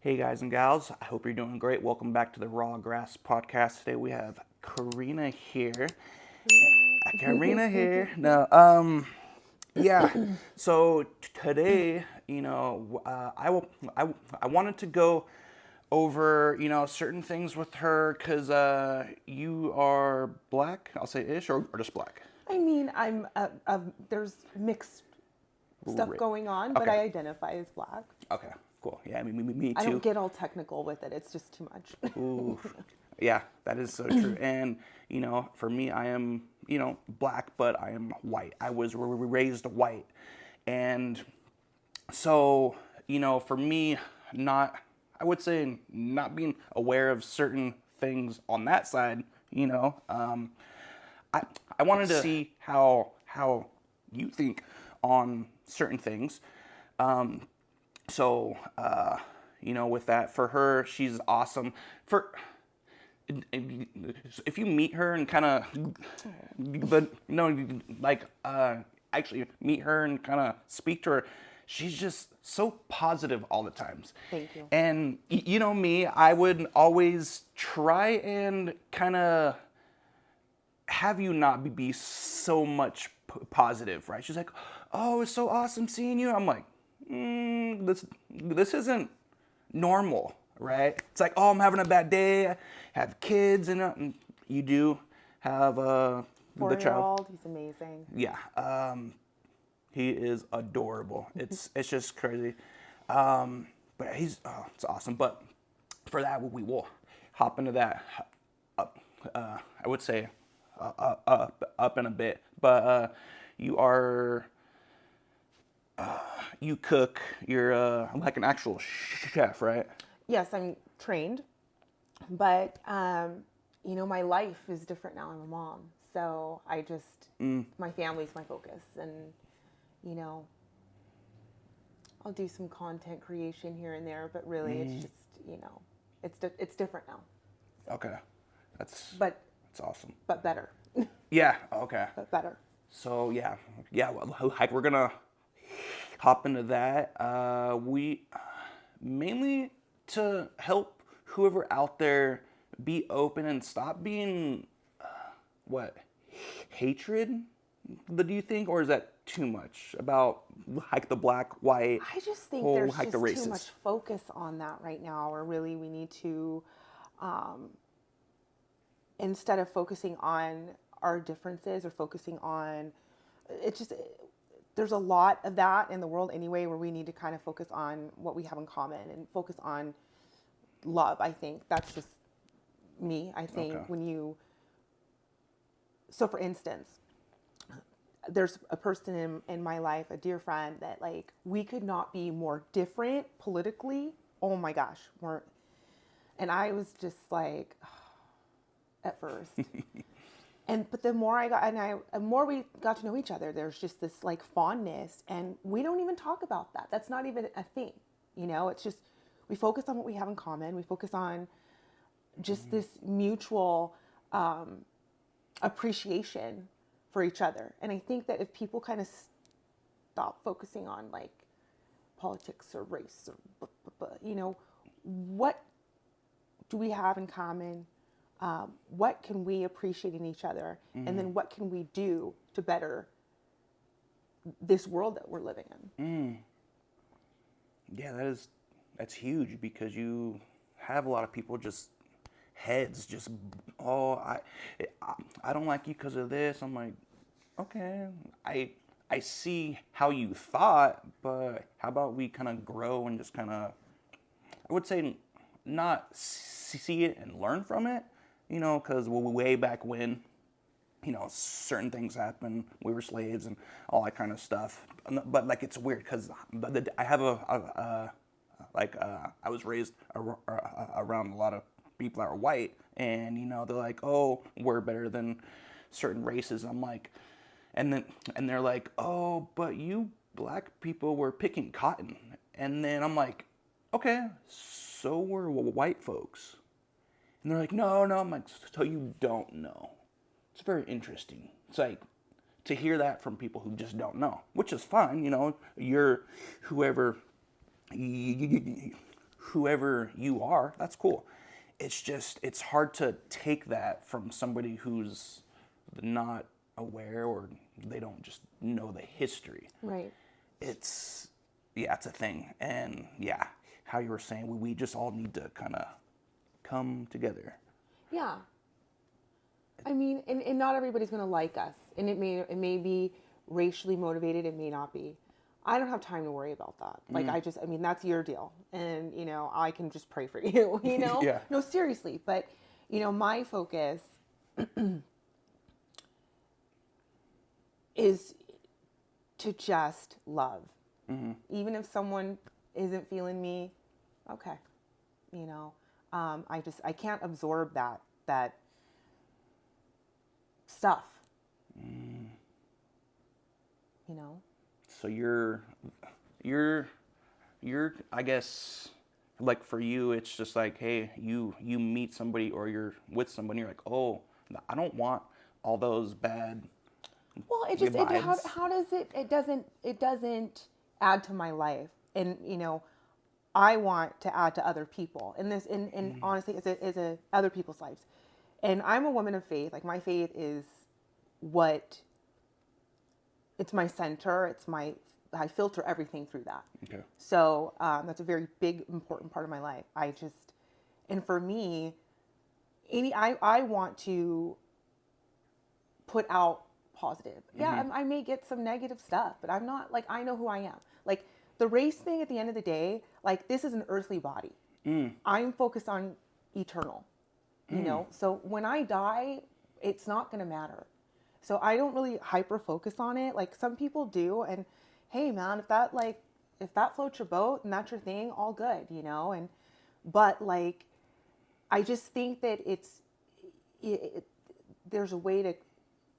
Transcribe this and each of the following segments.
Hey guys and gals, I hope you're doing great. Welcome back to the Raw Grass Podcast. Today we have Karina here. Karina here. No, yeah. So today, I wanted to go over certain things with her because you are black. I'll say ish or just black. I mean, there's mixed stuff Right. going on, but Okay. I identify as black. Okay. Cool. Yeah. Me I don't too. get all technical with it. It's just too much. Ooh, yeah, that is so true. And for me, I am black, but I am white. I was raised white, and so for me, not I would say not being aware of certain things on that side. I I wanted to see how you think on certain things. So, with that, for her, she's awesome. If you meet her and kind of, but actually meet her and kind of speak to her, she's just so positive all the times. Thank you. And me, I would always try and kind of have you not be so much positive, right? She's like, "Oh, it's so awesome seeing you." I'm like, this isn't normal, right? It's like, "Oh, I'm having a bad day. I have kids," and you do have the child. 4-year-old, he's amazing. Yeah, he is adorable. It's just crazy, but it's awesome. But for that, we will hop into that. I would say up in a bit, but you are you cook. You're like an actual chef, right? Yes, I'm trained, but my life is different now. I'm a mom, so my family's my focus, and you know, I'll do some content creation here and there, but really, it's just it's different now, Okay, that's but that's awesome. better, Yeah. Okay. but better. So yeah. Well, like we're gonna hop into that. We mainly to help whoever out there be open and stop being what hatred. Do you think, or is that too much about like the black white I just think whole there's like the just too much racist? focus on that right now, or really we need to, instead of focusing on our differences or focusing on, it just, there's a lot of that in the world anyway, where we need to kind of focus on what we have in common and focus on love. I think that's just me. I think Okay. so for instance, there's a person in my life, a dear friend, that like we could not be more different politically. Oh my gosh, more. And I was just like, at first. But the more the more we got to know each other, there's just this like fondness, and we don't even talk about that. That's not even a thing. It's just we focus on what we have in common. We focus on just this mutual appreciation for each other. And I think that if people kind of stop focusing on like politics or race or what do we have in common? What can we appreciate in each other? And then what can we do to better this world that we're living in? Yeah, that's huge because you have a lot of people just heads just I don't like you because of this. I'm like, okay, I see how you thought, but how about we kind of grow and just kind of, I would say, not see it and learn from it, because way back when, certain things happened. We were slaves and all that kind of stuff. But like it's weird because I have I was raised around a lot of people that are white, and they're like, oh, we're better than certain races. I'm like, and they're like, oh, but you black people were picking cotton, and then I'm like, okay, so were white folks, and they're like, no, no. I'm like, so you don't know. It's very interesting. It's like to hear that from people who just don't know, which is fine. You're whoever whoever you are, that's cool. It's just, it's hard to take that from somebody who's not aware, or they don't just know the history. Right. It's, yeah, it's a thing. And yeah, how you were saying, we just all need to kind of come together. Yeah. I mean, and not everybody's going to like us. And it may be racially motivated. It may not be. I don't have time to worry about that. Like, I mean, that's your deal. And, I can just pray for you, Yeah. No, seriously. But, my focus is to just love. Even if someone isn't feeling me, okay. I can't absorb that stuff. So you're, I guess, like for you, it's just like, hey, you meet somebody or you're with somebody, you're like, oh, I don't want all those bad. Well, how does it doesn't add to my life, and I want to add to other people, and honestly, is a other people's lives, and I'm a woman of faith. Like, my faith is it's my center. I filter everything through that. Okay. So that's a very big, important part of my life. And for me, I want to put out positive. Yeah, I may get some negative stuff, but I'm not, like, I know who I am. Like, the race thing, at the end of the day, like, this is an earthly body. I'm focused on eternal, So when I die, it's not going to matter. So I don't really hyper focus on it. Like, some people do. And hey, man, if that floats your boat and that's your thing, all good, but like, I just think that there's a way to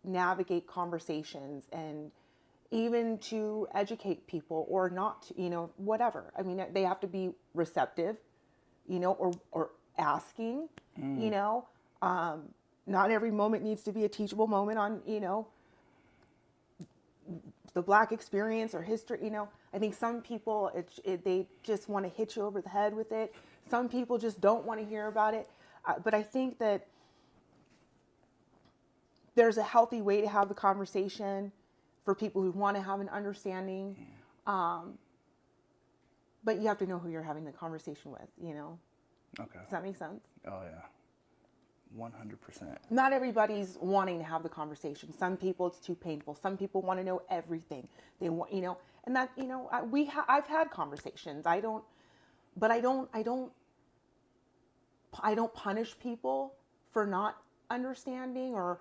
navigate conversations, and even to educate people, or not, whatever. I mean, they have to be receptive, or asking, not every moment needs to be a teachable moment on, the Black experience or history. I think some people, they just want to hit you over the head with it. Some people just don't want to hear about it. But I think that there's a healthy way to have the conversation for people who want to have an understanding. But you have to know who you're having the conversation with, Okay. Does that make sense? Oh yeah. 100%. Not everybody's wanting to have the conversation. Some people, it's too painful. Some people want to know everything. They want, and that, I've had conversations. I don't punish people for not understanding or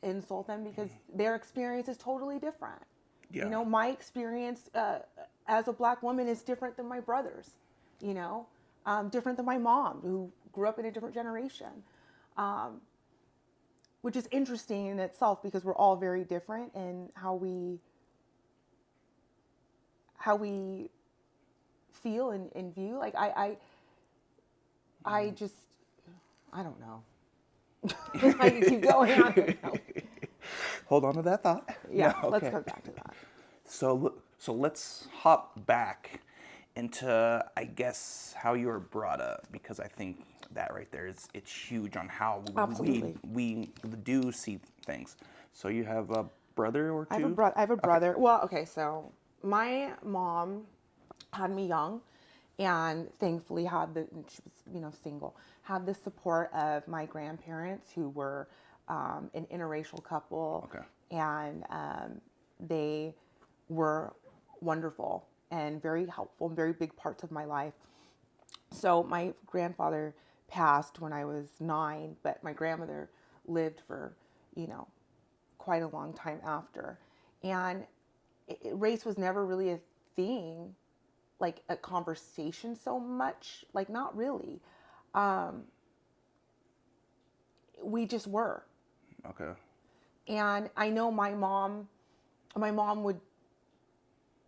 insult them, because their experience is totally different. Yeah. My experience as a Black woman is different than my brother's, different than my mom, who grew up in a different generation, which is interesting in itself, because we're all very different in how we feel and view. Like, I don't know. I can keep going. I don't know. Hold on to that thought. Yeah, No, let's okay. come back to that. So let's hop back into, I guess, how you were brought up, because I think that right there it's huge on how we do see things. So you have a brother or two? I have a brother. Okay. Well, okay, so my mom had me young, and thankfully she was, single, had the support of my grandparents, who were an interracial couple. Okay. And they were wonderful and very helpful and very big parts of my life. So my grandfather passed when I was 9, but my grandmother lived for, quite a long time after. And race was never really a thing, like a conversation so much, like, not really. We just were. Okay. And I know my mom would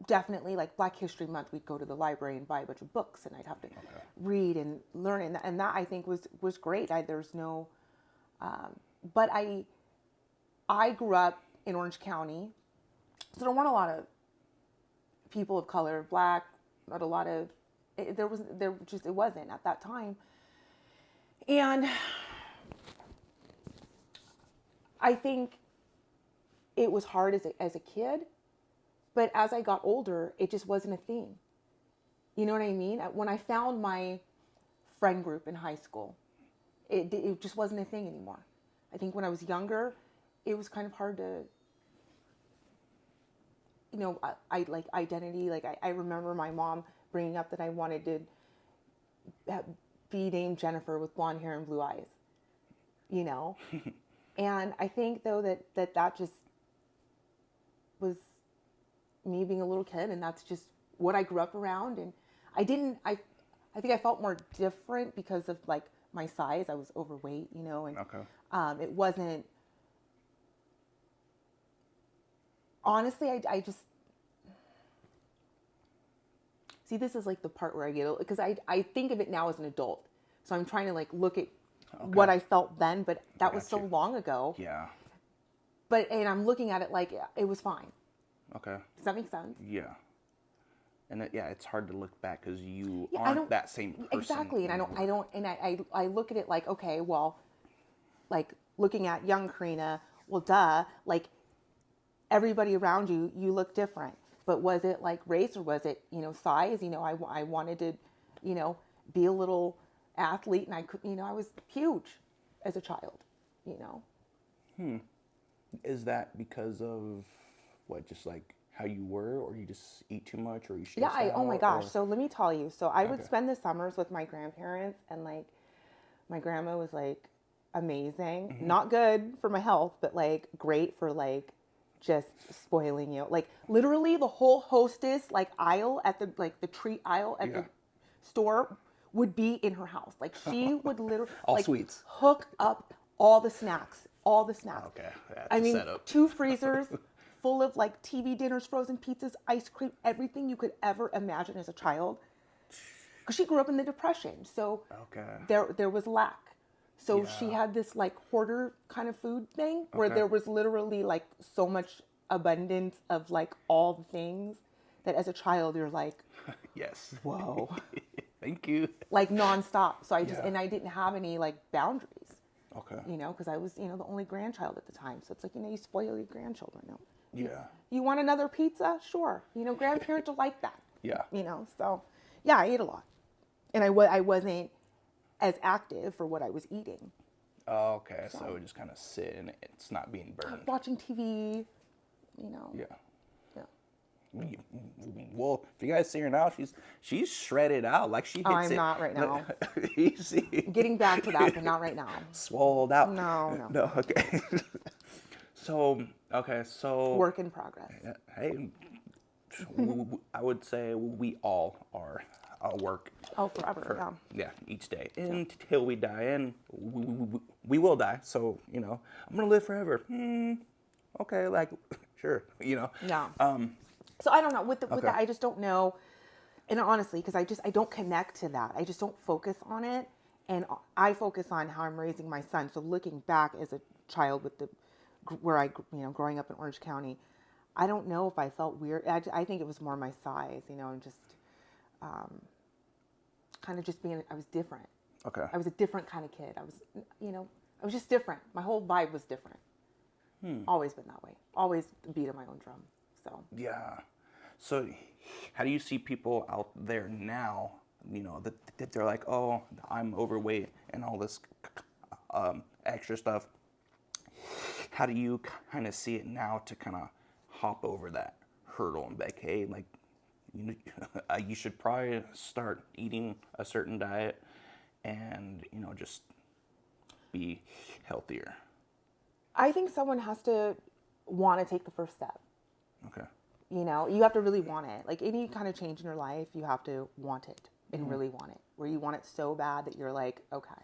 definitely, like, Black History Month, we'd go to the library and buy a bunch of books, and I'd have to read and learn, and that I think was great. There's no, but I grew up in Orange County, so there weren't a lot of people of color, Black, not a lot of It wasn't at that time. And I think it was hard as a kid, but as I got older, it just wasn't a thing. You know what I mean? When I found my friend group in high school, it just wasn't a thing anymore. I think when I was younger, it was kind of hard to, I like identity. Like I remember my mom bringing up that I wanted to be named Jennifer with blonde hair and blue eyes, And I think though that just was me being a little kid, and that's just what I grew up around. And I think I felt more different because of like my size. I was overweight, and Okay. it wasn't, honestly, I just, see, this is like the part where I get, because I think of it now as an adult. So I'm trying to like look at what I felt then, but that was so long ago. Yeah. And I'm looking at it like it was fine. Okay. Does that make sense? Yeah. And it's hard to look back because you aren't that same person. Exactly. And I look at it like, okay, well, like looking at young Karina, well, duh, like everybody around you, you look different. But was it like race, or was it, size? I wanted to, be a little athlete, and I could, I was huge as a child, Is that because of what, just like how you were, or you just eat too much, or you stress Yeah, oh my out, gosh. or- So let me tell you. So I would Okay. spend the summers with my grandparents, and like my grandma was like amazing. Not good for my health, but like great for like just spoiling you. Like literally the whole hostess like aisle at the treat aisle at the store would be in her house. Like she would literally All like sweets. hook up all the snacks. Okay, that's I a mean, setup. 2 freezers full of like TV dinners, frozen pizzas, ice cream, everything you could ever imagine as a child. Because she grew up in the Depression, so Okay. there was lack. So she had this like hoarder kind of food thing where there was literally like so much abundance of like all the things that as a child you're like, Yes. whoa, Thank you. like nonstop. So Yeah. and I didn't have any like boundaries. Okay. Because I was, the only grandchild at the time. So it's like, you spoil your grandchildren. Yeah. You want another pizza? Sure. Grandparents are like that. Yeah. So yeah, I ate a lot. And I wasn't as active for what I was eating. Oh, okay. So it would just kind of sit and it's not being burned. Watching TV, Yeah. Yeah. Well, if you guys see her now, she's shredded out. Like she hits I'm it. not right now. Easy. Getting back to that, but not right now. Swolled out. No. No, okay. So. Work in progress. Hey, I would say we all are work. Oh, forever, Yeah, each day until we die, and we will die. So I'm gonna live forever. Okay, like sure, Yeah. So I don't know with that. I just don't know, and honestly, because I don't connect to that. I just don't focus on it, and I focus on how I'm raising my son. So looking back as a child growing up in Orange County, I don't know if I felt weird. I think it was more my size, and just kind of just being. I was different. Okay. I was a different kind of kid. I was just different. My whole vibe was different. Always been that way. Always the beat of my own drum. So. Yeah. So, how do you see people out there now? That they're like, oh, I'm overweight and all this extra stuff. How do you kind of see it now to kind of hop over that hurdle and be like, hey, like, you should probably start eating a certain diet and just be healthier? I think someone has to want to take the first step. Okay. You have to really want it. Like any kind of change in your life, you have to want it and really want it. Where you want it so bad that you're like, okay.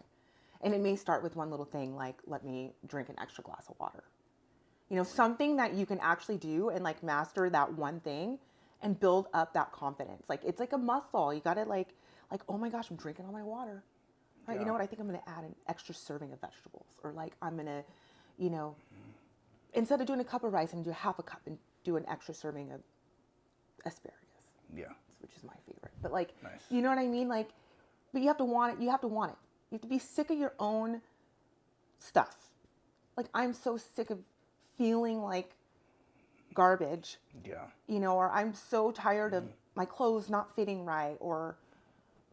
And it may start with one little thing, like let me drink an extra glass of water. Something that you can actually do and like master that one thing and build up that confidence. Like it's like a muscle. You got to like, oh my gosh, I'm drinking all my water. Right? Yeah. You know what? I think I'm going to add an extra serving of vegetables, or like I'm going to, instead of doing a cup of rice, I'm going to do half a cup and do an extra serving of asparagus. Yeah. which is my favorite. But like, Nice. you know what I mean? Like, but you have to want it. You have to want it. You have to be sick of your own stuff. Like, I'm so sick of feeling like garbage. Yeah. You know, or I'm so tired of my clothes not fitting right, or,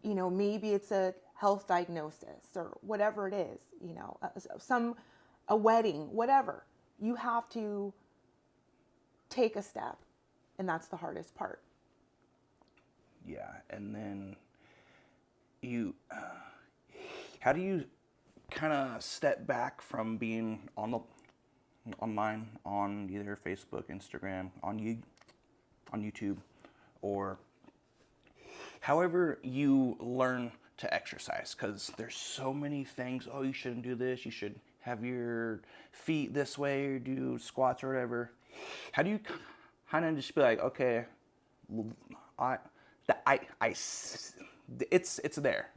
you know, maybe it's a health diagnosis or whatever it is, you know, a wedding, whatever. You have to take a step, and that's the hardest part. Yeah, and then how do you kind of step back from being online on either Facebook, Instagram, on YouTube, or however you learn to exercise? Because there's so many things. Oh, you shouldn't do this. You should have your feet this way, or do squats or whatever. How do you kind of just be like, okay, it's there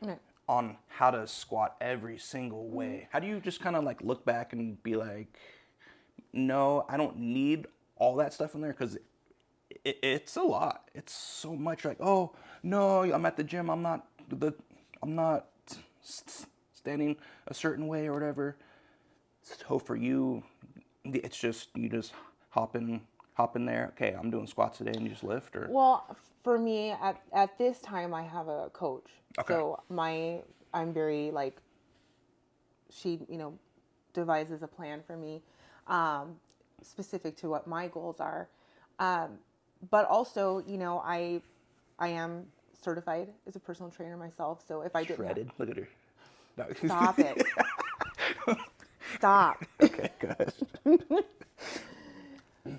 Right. on how to squat every single way. How do you just kind of like look back and be like, no, I don't need all that stuff in there, because it's a lot. It's so much. Like, oh no, I'm at the gym. I'm not standing a certain way or whatever. So for you, it's just you just hop in there. Okay, I'm doing squats today, and you just lift. Or Well, for me, at this time, I have a coach. Okay. So I'm very like, she, you know, devises a plan for me, specific to what my goals are. But also, you know, I am certified as a personal trainer myself. So if I didn't shredded. Look at her. No. stop it, stop. Okay, go ahead.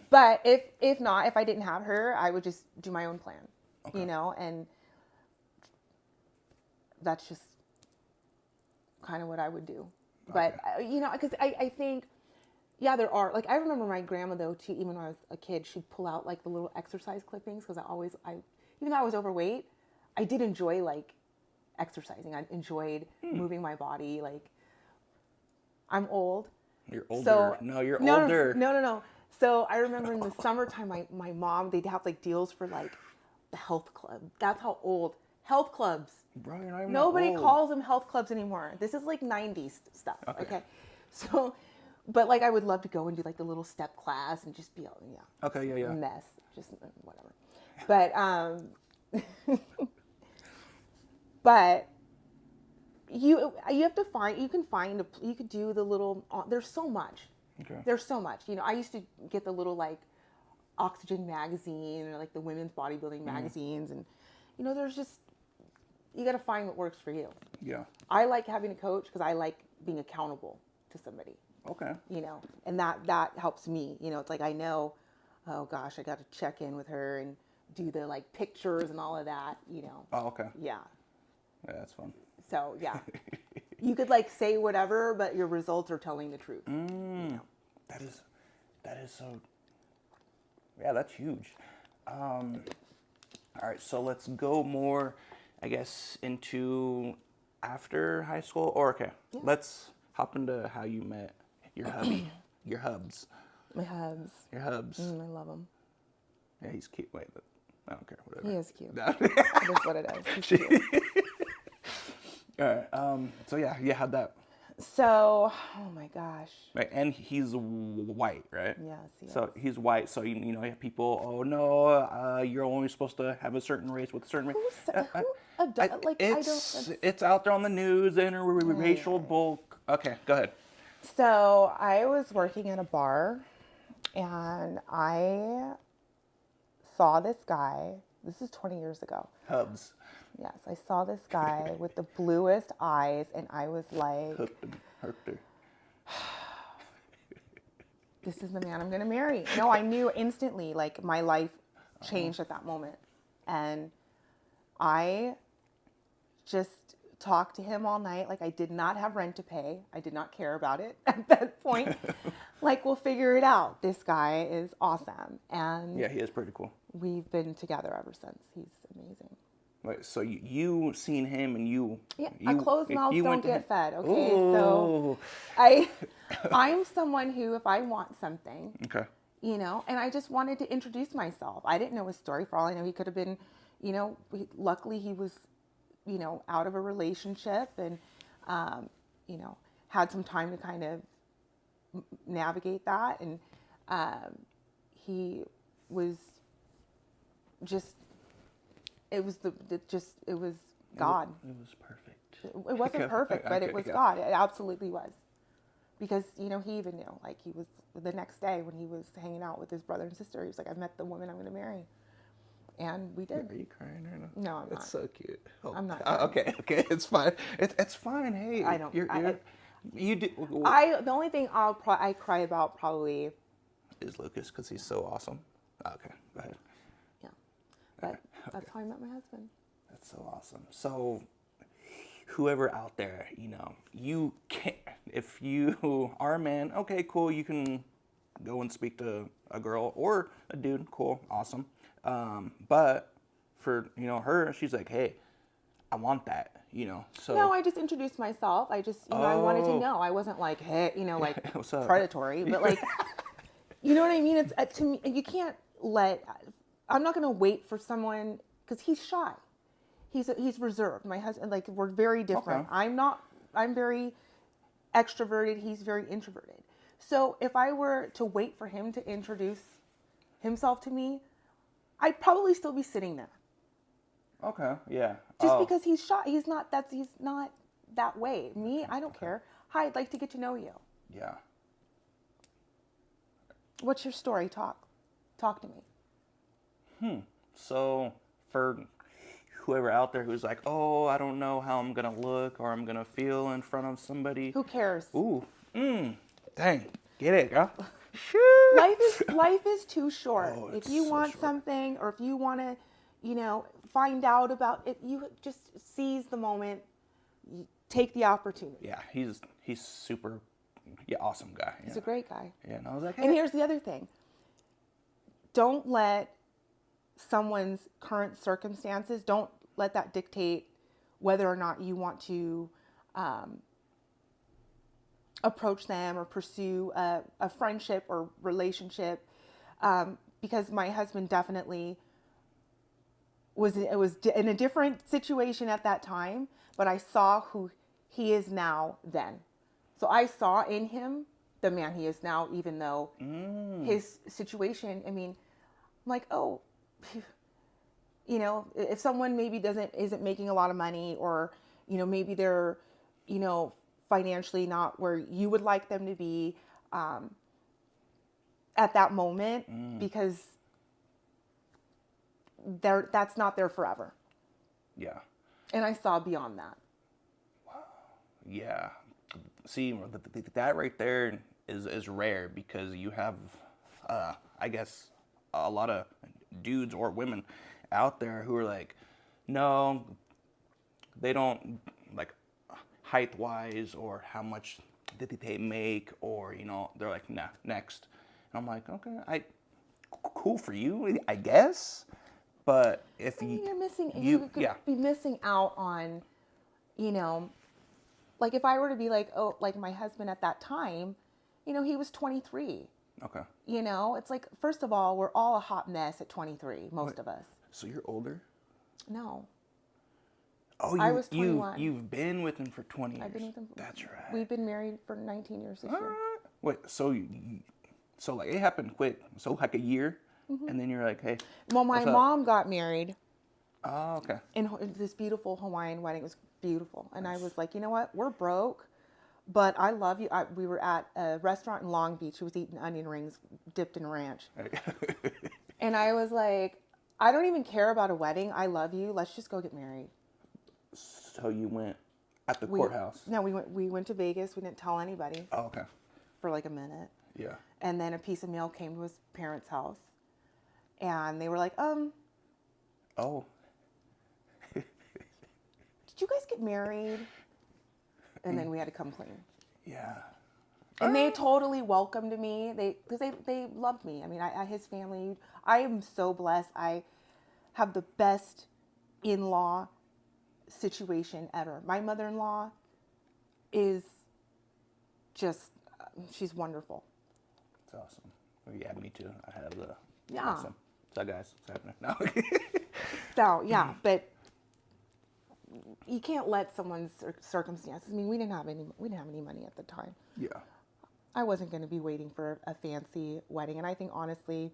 But if I didn't have her, I would just do my own plan, Okay. you know, and that's just kind of what I would do. But, you know, because I think, yeah, there are, like, I remember my grandma, though, too, even when I was a kid, she'd pull out, like, the little exercise clippings, because even though I was overweight, I did enjoy, like, exercising. I enjoyed moving my body. Like, I'm old. You're older. So, No, you're no, older. No. So I remember in the summertime, my mom, they'd have like deals for like the health club. That's how old. Health clubs. Bro, you're not even Nobody that old. calls them health clubs anymore. This is like 90s stuff. Okay. So, but like I would love to go and do like the little step class and just be, Okay, yeah. mess. Just whatever. But, but you have to find, you could do the little, there's so much. Okay. There's so much. You know, I used to get the little like Oxygen magazine or like the women's bodybuilding magazines, and you know, there's just, you got to find what works for you. Yeah. I like having a coach because I like being accountable to somebody. Okay. You know, and that helps me. You know, it's like I know, oh gosh, I got to check in with her and do the like pictures and all of that. You know. Oh, okay. Yeah. Yeah, that's fun. So yeah. You could like say whatever, but your results are telling the truth. You know? That is so. Yeah, that's huge. All right, so let's go more, I guess, into after high school. Or okay, let's hop into how you met your hubby, your hubs. My hubs. Your hubs. I love him. Yeah, he's cute. Wait, but I don't care. Whatever. He is cute. No. That is what it is. He's cute. All right. So yeah, how'd that? So, oh my gosh. Right, and he's white, right? Yes, yes. So he's white. So you know, you have people. Oh no, you're only supposed to have a certain race with a certain race. It's out there on the news. Interracial bull. Okay, go ahead. So I was working at a bar, and I saw this guy. This is 20 years ago. Hubs. Yes, I saw this guy with the bluest eyes, and I was like, Hooked her. This is the man I'm going to marry. No, I knew instantly, like, my life changed at that moment. And I just talked to him all night. Like, I did not have rent to pay. I did not care about it at that point. Like, we'll figure it out. This guy is awesome. And Yeah, he is pretty cool. we've been together ever since. He's amazing. Right, so you seen him and you. Yeah, you, closed mouths you don't went to get him. fed. Okay, Ooh. so I'm someone who, if I want something, Okay. and I just wanted to introduce myself. I didn't know his story. For all I know, he could have been, luckily he was, out of a relationship and, you know, had some time to kind of navigate that. And he was just, it was it was God. It was perfect. It wasn't perfect, but it was God. It absolutely was. Because, he even knew, like, he was, the next day when he was hanging out with his brother and sister, he was like, I met the woman I'm going to marry. And we did. Are you crying right now? No, I'm not. It's so cute. Oh, I'm not okay, it's fine. It's fine. Hey, I don't. You do. The only thing I cry about probably Is Lucas, because he's so awesome. Okay, go ahead. Yeah, but that's how I met my husband. That's so awesome. So, whoever out there, you can't, if you are a man, okay, cool, you can go and speak to a girl or a dude, cool, awesome. But for, her, she's like, hey, I want that, so. No, I just introduced myself. I just, I wanted to know. I wasn't like, hey, like What's up? predatory, but like, you know what I mean? It's to me, you can't I'm not going to wait for someone, because he's shy. He's reserved. My husband, like, we're very different. Okay. I'm very extroverted. He's very introverted. So if I were to wait for him to introduce himself to me, I'd probably still be sitting there. Okay, yeah. Just because he's shy. He's not that way. Me, I don't care. Hi, I'd like to get to know you. Yeah. What's your story? Talk to me. So for whoever out there who's like, oh, I don't know how I'm going to look or I'm going to feel in front of somebody. Who cares? Ooh, dang. Get it, girl. Life is too short. Oh, if you so want short. something, or if you want to, find out about it, you just seize the moment. You take the opportunity. Yeah, he's super, awesome guy. He's a great guy. Yeah, and I was like, hey. And here's the other thing. Don't let someone's current circumstances, don't let that dictate whether or not you want to approach them or pursue a friendship or relationship. Because my husband definitely was in a different situation at that time, but I saw who he is now then. So I saw in him the man he is now, even though his situation, I'm like, oh, if someone maybe isn't making a lot of money, or, maybe they're, financially not where you would like them to be at that moment, because that's not there forever. Yeah. And I saw beyond that. Yeah. See, that right there is rare, because you have, I guess, a lot of dudes or women out there who are like, no, they don't, like, height-wise or how much did they make, or, they're like, nah, next. And I'm like, okay, cool for you, I guess. But if you're missing, you could be missing out on, like if I were to be like, oh, like my husband at that time, he was 23. Okay. It's like, first of all, we're all a hot mess at 23, most of us. So you're older? No. Oh, I was 21. You've been with him for 20 years. I've been with him. That's right. We've been married for 19 years this year. Wait, so like it happened quick. So like a year, and then you're like, hey. Well, my mom got married. Oh, okay. In this beautiful Hawaiian wedding. It was beautiful. And I was like, you know what? We're broke, but I love you. We were at a restaurant in Long Beach. Who was eating onion rings dipped in ranch. And I was like, I don't even care about a wedding. I love you. Let's just go get married. So you went at the courthouse? No, we went to Vegas. We didn't tell anybody. Oh, okay. For like a minute. Yeah. And then a piece of mail came to his parents' house. And they were like, Oh. Did you guys get married? And then we had to come clean. Yeah. And they totally welcomed me. Because they loved me. His family, I am so blessed. I have the best in-law situation ever. My mother-in-law is just, she's wonderful. That's awesome. Yeah, me too. I have the. Yeah. Awesome. So guys, what's happening? No. So yeah, but you can't let someone's circumstances. I mean, we didn't have any money at the time. Yeah. I wasn't going to be waiting for a fancy wedding, and I think honestly,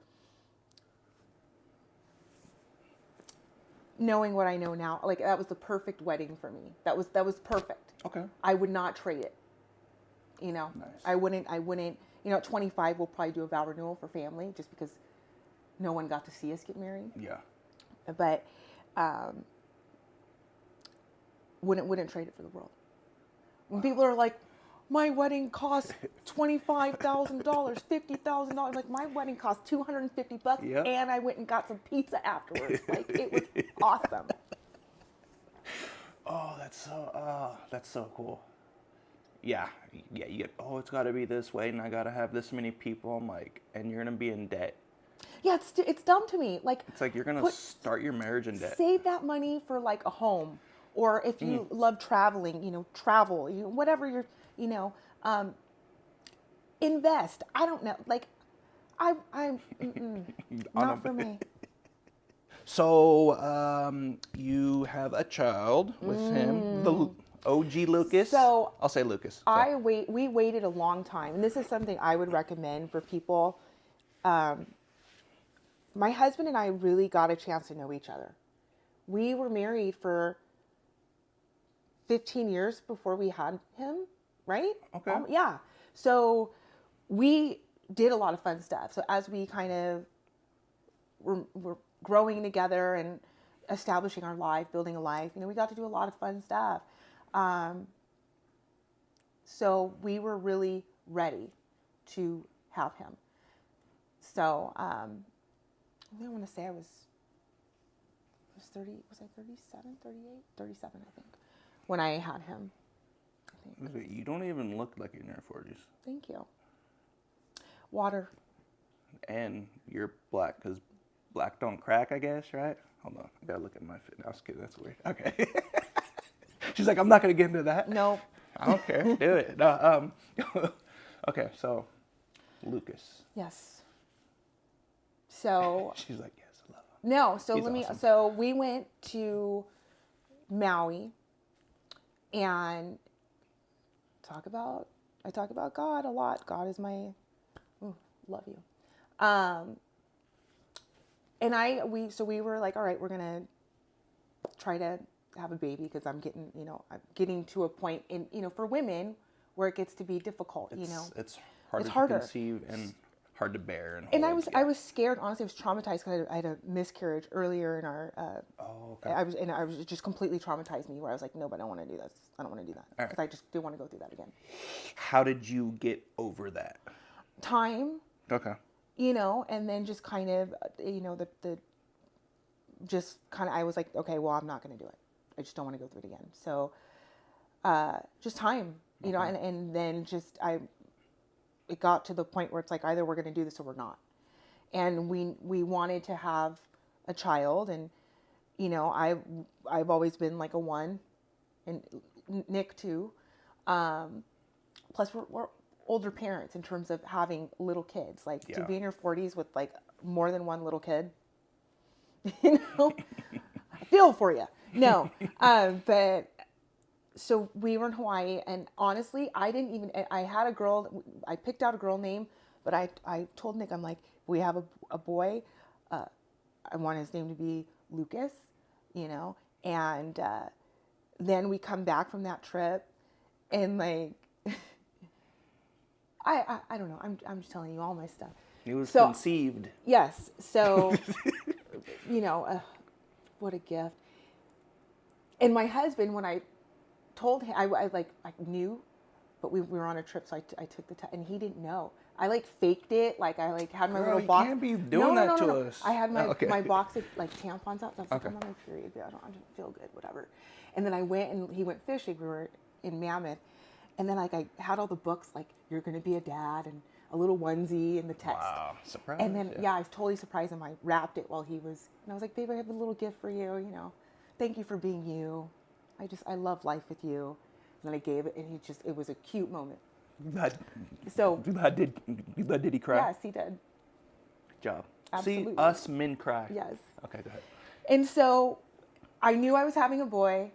knowing what I know now, like that was the perfect wedding for me. That was perfect. Okay. I would not trade it. You know, Nice. I wouldn't. You know, at 25, we'll probably do a vow renewal for family, just because no one got to see us get married. Yeah. But wouldn't trade it for the world. When people are like, my wedding cost $25,000, $50,000. Like, my wedding cost $250, Yep. and I went and got some pizza afterwards. Like, it was awesome. Oh, that's so cool. Yeah, yeah. You get, it's got to be this way, and I got to have this many people. I'm like, and you're gonna be in debt. Yeah, it's dumb to me. Like, It's like you're gonna start your marriage in debt. save that money for like a home, or if you love traveling, you know, travel, whatever you're, you know, invest. I don't know. Like, I'm not for me. So, you have a child with him, the OG Lucas. So I'll say Lucas. So. We waited a long time, and this is something I would recommend for people. My husband and I really got a chance to know each other. We were married for 15 years before we had him, right? Okay. Yeah. So we did a lot of fun stuff. So as we kind of were growing together and establishing our life, building a life, you know, we got to do a lot of fun stuff. So we were really ready to have him. So, I want to say I was 30, was I 37, 38? 37, I think, when I had him. I think. You don't even look like you're in your 40s. Thank you. Water. And you're black, because black don't crack, I guess, right? Hold on. I got to look at my fit. I was kidding. That's weird. Okay. She's like, I'm not going to get into that. No. I don't care. Do it. No, okay, so Lucas. Yes. So. She's like, yes, I love him. No, so He's awesome. So we went to Maui and I talk about God a lot. God is my, love you. And we were like, all right, we're going to try to have a baby, because I'm getting to a point in, for women where it gets to be difficult, It's harder to conceive and hard to bear. And I was scared, honestly. I was traumatized because I had a miscarriage earlier in our. Okay. I was just completely traumatized me, where I was like, no, but I don't want to do this. I don't want to do that, because I just didn't want to go through that again. How did you get over that? Time. Okay. And then just kind of, I was like, okay, well, I'm not going to do it. I just don't want to go through it again. So, just time, and then it got to the point where it's like, either we're going to do this or we're not. And we wanted to have a child, and, I've always been like a one, and Nick too. Plus we're older parents in terms of having little kids, like to be in your 40s with like more than one little kid, I feel for you. No, but so we were in Hawaii, and honestly, I picked out a girl name, but I told Nick, I'm like, we have a boy, I want his name to be Lucas, and then we come back from that trip, and like, I don't know, I'm just telling you all my stuff. He was conceived. Yes, so, what a gift. And my husband, when I told him, I knew, but we were on a trip, so I took the test, and he didn't know. I like faked it, like I like had my little box. You can't be doing that to us. I had my box of like tampons out. So I was like, I'm on my period, I don't feel good, whatever. And then I went, and he went fishing. We were in Mammoth, and then like I had all the books, like, you're gonna be a dad, and a little onesie and the text. Wow, surprise! And then I was totally surprised him. I wrapped it while he was, and I was like, babe, I have a little gift for you. Thank you for being you. I love life with you. And then I gave it, and it was a cute moment. Did he cry? Yes, he did. job. Absolutely. See, us men cry. Yes. Okay, go ahead. And so I knew I was having a boy.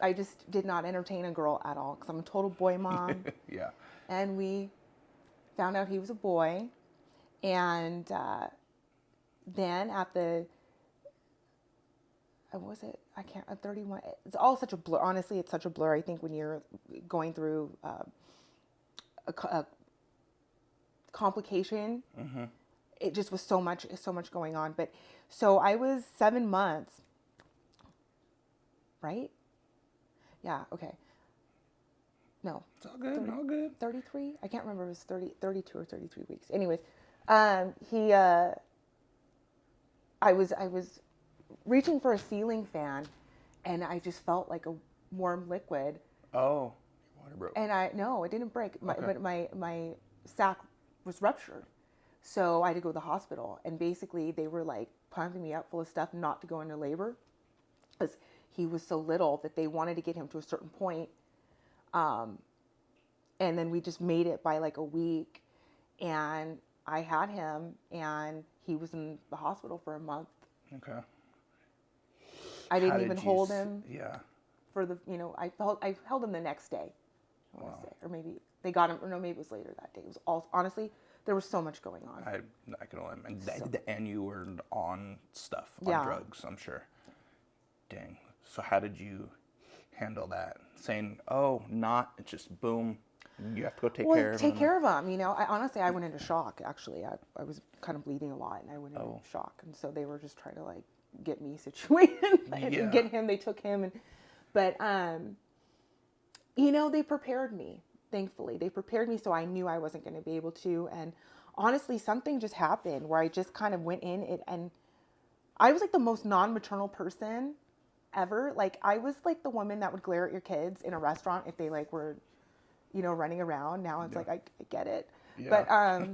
I just did not entertain a girl at all because I'm a total boy mom. Yeah. And we found out he was a boy. And then at the, was it? I can't, 31. It's all such a blur. Honestly, it's such a blur. I think when you're going through a complication, it just was so much going on. But so I was 7 months, right? Yeah, okay. No. It's all good, 30, all good. 33? I can't remember if it was 32 or 33 weeks. Anyways, I was reaching for a ceiling fan and I just felt like a warm liquid. Oh, your water broke. And no, it didn't break, Okay. but my sac was ruptured. So I had to go to the hospital, and basically they were like pumping me up full of stuff not to go into labor because he was so little that they wanted to get him to a certain point. And then we just made it by like a week, and I had him, and he was in the hospital for a month. Okay. I didn't even hold him. Yeah. For the, I held him the next day. I want to say, or maybe they got him, or no, maybe it was later that day. It was all, honestly, there was so much going on. I can only imagine. And you were on stuff, on Yeah. drugs, I'm sure. Dang. So how did you handle that? Saying, oh, not, it's just boom, you have to go take care of him. Take care of him. Honestly, I went into shock, actually. I was kind of bleeding a lot, and I went into shock. And so they were just trying to, like, get me situated and get him. They took him. But they prepared me, thankfully. They prepared me so I knew I wasn't going to be able to. And honestly, something just happened where I just kind of went in it. And I was, like, the most non-maternal person ever. Like, I was, like, the woman that would glare at your kids in a restaurant if they, like, were running around. Now it's like, I get it. Yeah.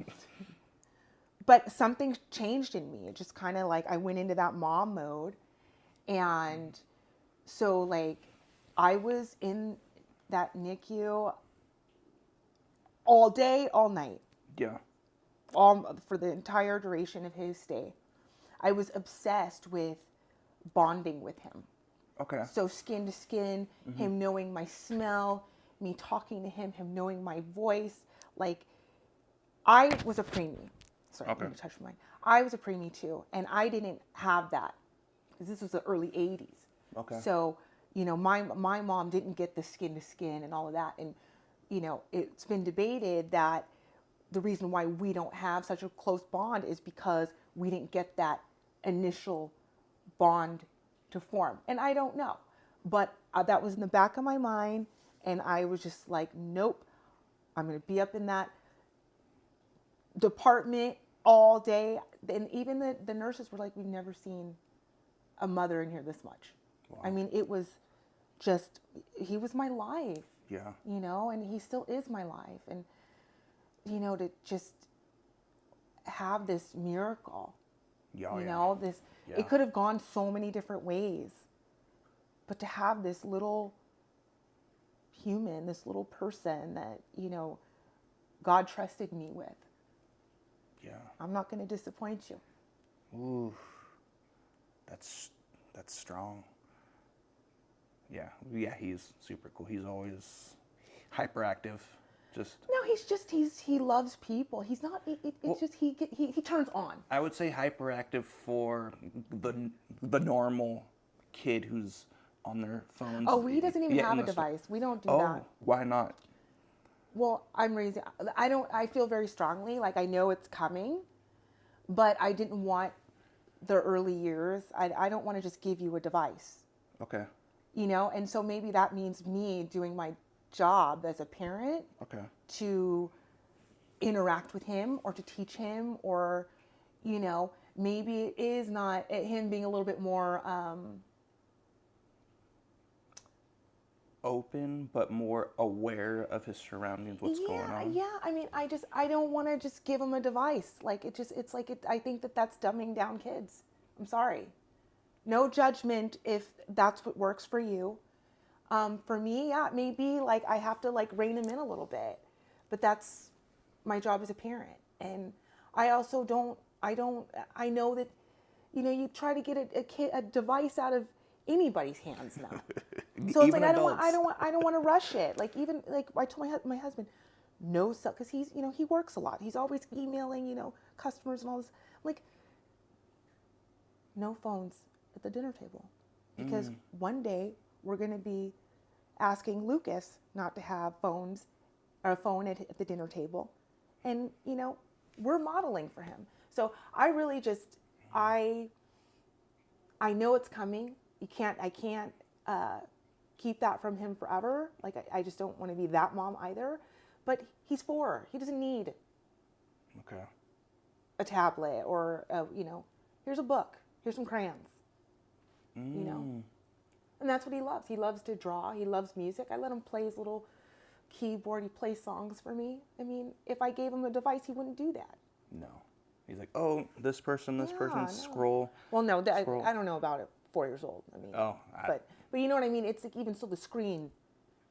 But something changed in me. It just kind of like, I went into that mom mode. And so like, I was in that NICU all day, all night. Yeah. For the entire duration of his stay. I was obsessed with bonding with him. Okay. So skin to skin, him knowing my smell, me talking to him knowing my voice. Like, I was a preemie. Sorry, I'm going to touch mine. I was a preemie too, and I didn't have that because this was the early 80s. Okay. So, my mom didn't get the skin to skin and all of that. And, it's been debated that the reason why we don't have such a close bond is because we didn't get that initial bond to form. And I don't know, but that was in the back of my mind. And I was just like, nope, I'm going to be up in that department all day. And even the nurses were like, we've never seen a mother in here this much. Wow. I mean, it was just, he was my life. Yeah. And he still is my life. And, to just have this miracle, it could have gone so many different ways. But to have this little human, this little person that, God trusted me with. Yeah. I'm not going to disappoint you. Ooh. That's strong. Yeah. Yeah, he's super cool. He's always hyperactive. No, he loves people. He's not, it's just, he turns on. I would say hyperactive for the normal kid who's on their phones. Oh, he doesn't even have a device. We don't do that. Oh, why not? Well, I feel very strongly, like I know it's coming, but I didn't want the early years. I don't want to just give you a device. Okay. And so maybe that means me doing my job as a parent. Okay. To interact with him or to teach him, or, maybe it is not him being a little bit more, open, but more aware of his surroundings, what's going on. Yeah. I mean, I don't want to just give him a device. Like I think that's dumbing down kids. I'm sorry. No judgment if that's what works for you. For me, yeah, maybe like I have to like rein him in a little bit, but that's my job as a parent. And I also I know that, you try to get a device out of anybody's hands now. So it's Even like, adults. I don't want to rush it. Like, even like I told my husband, no cell, because he's, he works a lot. He's always emailing, customers and all this. I'm like, no phones at the dinner table, because one day we're going to be asking Lucas not to have phones or a phone at the dinner table, and we're modeling for him. So I really just I know it's coming. I can't keep that from him forever. Like, I just don't want to be that mom either. But he's 4. He doesn't need a tablet or here's a book. Here's some crayons. And that's what he loves. He loves to draw. He loves music. I let him play his little keyboard. He plays songs for me. I mean, if I gave him a device, he wouldn't do that. No. He's like, oh, this person, No. scroll. Well, no, scroll. I don't know about it. 4 years old. I mean, but you know what I mean. It's like, even still, the screen.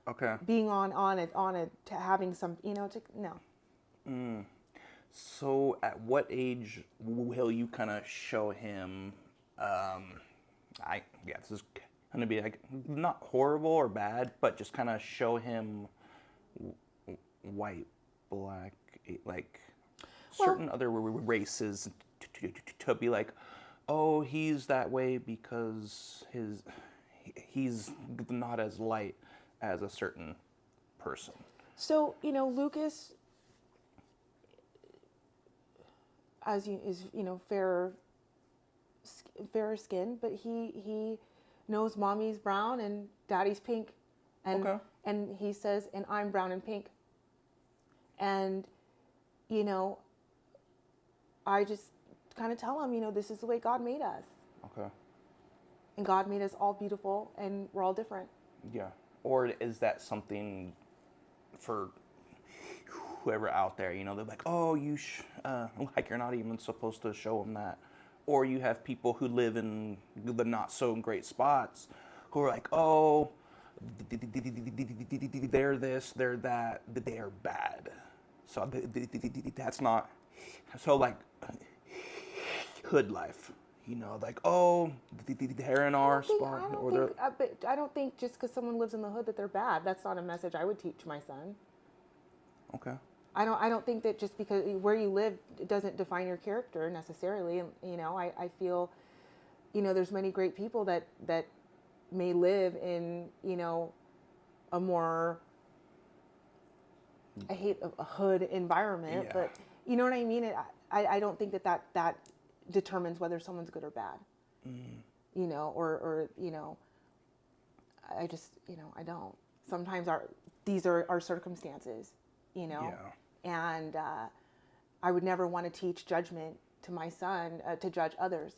Okay. Being on it to having some, no. So, at what age will you kind of show him? This is gonna be like not horrible or bad, but just kind of show him white, black, like certain other races to be like, oh, he's that way because he's not as light as a certain person. So, Lucas, is fairer skin, but he knows mommy's brown and daddy's pink, and he says, and I'm brown and pink, and I just kind of tell him, this is the way God made us. Okay. And God made us all beautiful, and we're all different. Yeah. Or is that something for whoever out there, they're like, oh, like you're not even supposed to show them that. Or you have people who live in the not so great spots who are like, oh, they're this, they're that, they're bad. So that's not, so like hood life, like, oh, they're in our spot. I don't think just because someone lives in the hood that they're bad. That's not a message I would teach my son. Okay. I don't think that just because where you live doesn't define your character necessarily. I feel, there's many great people that may live in, a more, I hate a hood environment, but you know what I mean? I don't think that determines whether someone's good or bad. Or I just, I don't. Sometimes these are our circumstances, and I would never want to teach judgment to my son, to judge others.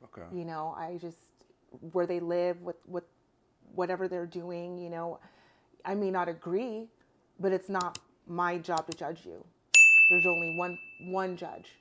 Okay. I just, where they live, with whatever they're doing, I may not agree, but it's not my job to judge you. There's only one judge.